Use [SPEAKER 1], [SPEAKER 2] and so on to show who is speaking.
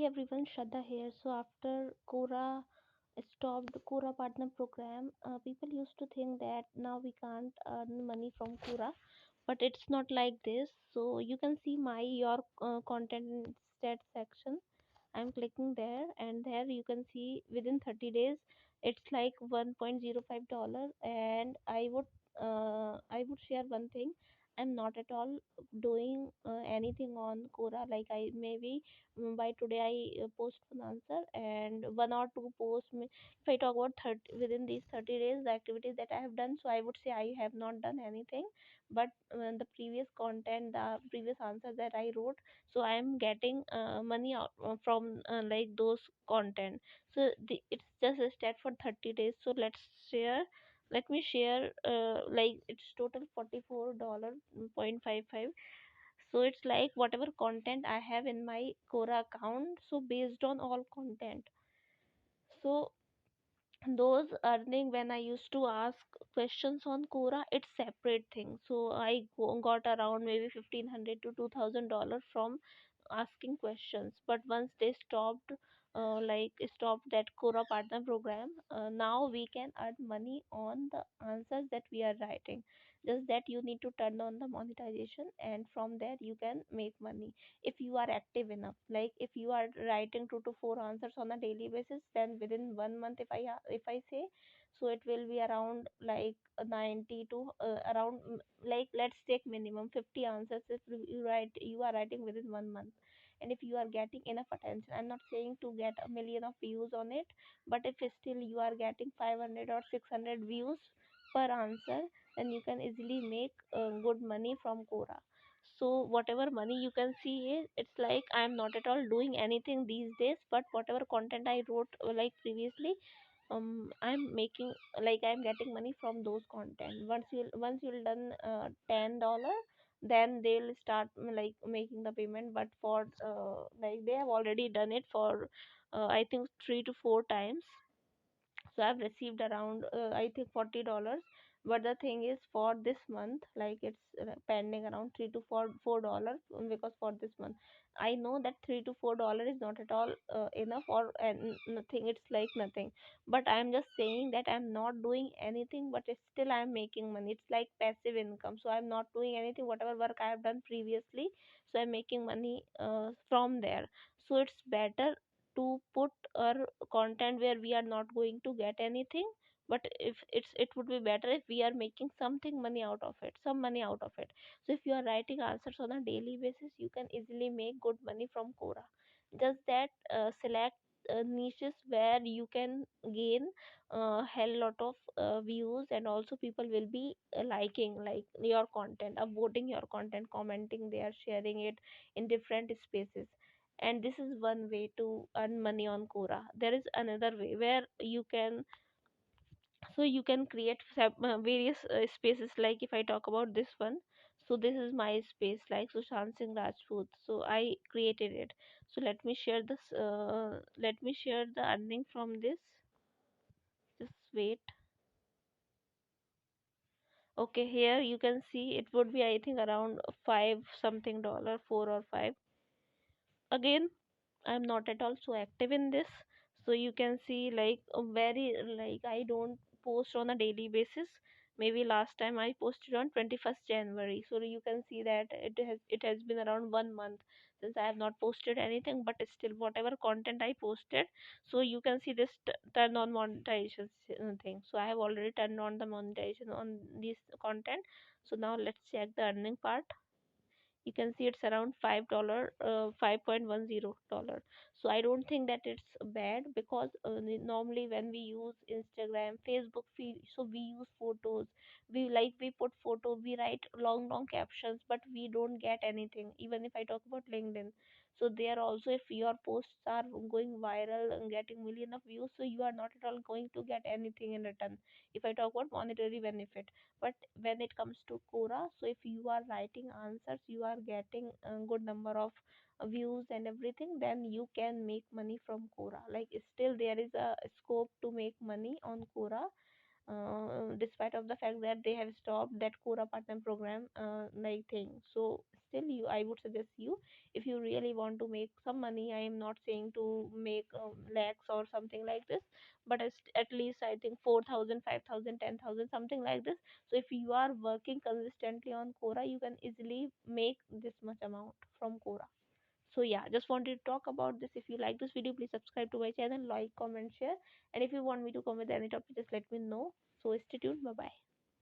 [SPEAKER 1] Hey everyone, Shraddha here. So after Quora stopped Quora Partner Program, people used to think that now we can't earn money from Quora, but it's not like this. So you can see my your content stat section. I'm clicking there, and there you can see within 30 days it's like $1.05, and I would share one thing. I'm not at all doing anything on Quora. Like I maybe by today I post an answer and one or two posts. If I talk about 30 within these 30 days, the activities that I have done, so I would say I have not done anything. But the previous content, the previous answer that I wrote, so I am getting money out from like those content. So it's just a stat for 30 days. So share let me share like it's total $44.55. So it's like whatever content I have in my Quora account, so based on all content, so those earning when I used to ask questions on Quora, it's separate thing. So got around maybe 1,500 to $2,000 from asking questions. But once they stopped that Quora partner program, now we can earn money on the answers that we are writing. Just that you need to turn on the monetization, and from there you can make money if you are active enough. Like if you are writing 2 to 4 answers on a daily basis, then within 1 month, if I say, so it will be around like 90 to around like let's take minimum 50 answers if you are writing within 1 month. And if you are getting enough attention, I'm not saying to get a million of views on it, but if still you are getting 500 or 600 views per answer, then you can easily make good money from Quora. So whatever money you can see is, it's like I'm not at all doing anything these days, but whatever content I wrote like previously, I'm making, like I'm getting money from those content. Once you'll done $10, then they'll start like making the payment. But for like they have already done it for I think 3 to 4 times. So I've received around I think $40. But the thing is, for this month, like it's pending around $3 to $4 because for this month I know that $3 to $4 is not at all enough, or nothing, it's like nothing. But I'm just saying that I'm not doing anything, but it's still I'm making money. It's like passive income. So I'm not doing anything, whatever work I have done previously, so I'm making money from there. So it's better to put our content where we are not going to get anything, but if it would be better if we are making something money out of it, some money out of it. So if you are writing answers on a daily basis, you can easily make good money from Quora. Just that select niches where you can gain hell lot of views, and also people will be liking like your content, upvoting your content, commenting there, sharing it in different spaces. And this is one way to earn money on Quora. There is another way where you can, so you can create various spaces. Like if I talk about this one, so this is my space, like Sushant Singh Rajput, so I created it. So let me share the earning from this. Just wait. Okay, here you can see it would be I think around five something dollar, 4 or 5. Again, I'm not at all so active in this. So you can see like a very, like I don't post on a daily basis. Maybe last time I posted on 21st January. So you can see that it has been around 1 month since I have not posted anything, but still whatever content I posted, so you can see this turn on monetization thing. So I have already turned on the monetization on this content. So now let's check the earning part. You can see it's around $5, $5.10. So I don't think that it's bad, because normally when we use Instagram, Facebook feed, so we use photos. We put photo, we write long captions, but we don't get anything. Even if I talk about LinkedIn, so there also, if your posts are going viral and getting million of views, so you are not at all going to get anything in return. If I talk about monetary benefit, but when it comes to Quora, so if you are writing answers, you are getting a good number of views and everything, then you can make money from Quora. Like still there is a scope to make money on Quora. despite of the fact that they have stopped that Quora Partner Program like thing. So still, I would suggest you, if you really want to make some money. I am not saying to make lakhs or something like this, but at least I think 4,000, 5,000, 10,000, something like this. So if you are working consistently on Quora, you can easily make this much amount from Quora. So yeah, just wanted to talk about this. If you like this video, please subscribe to my channel, like, comment, share. And if you want me to come with any topic, just let me know. So stay tuned. Bye bye.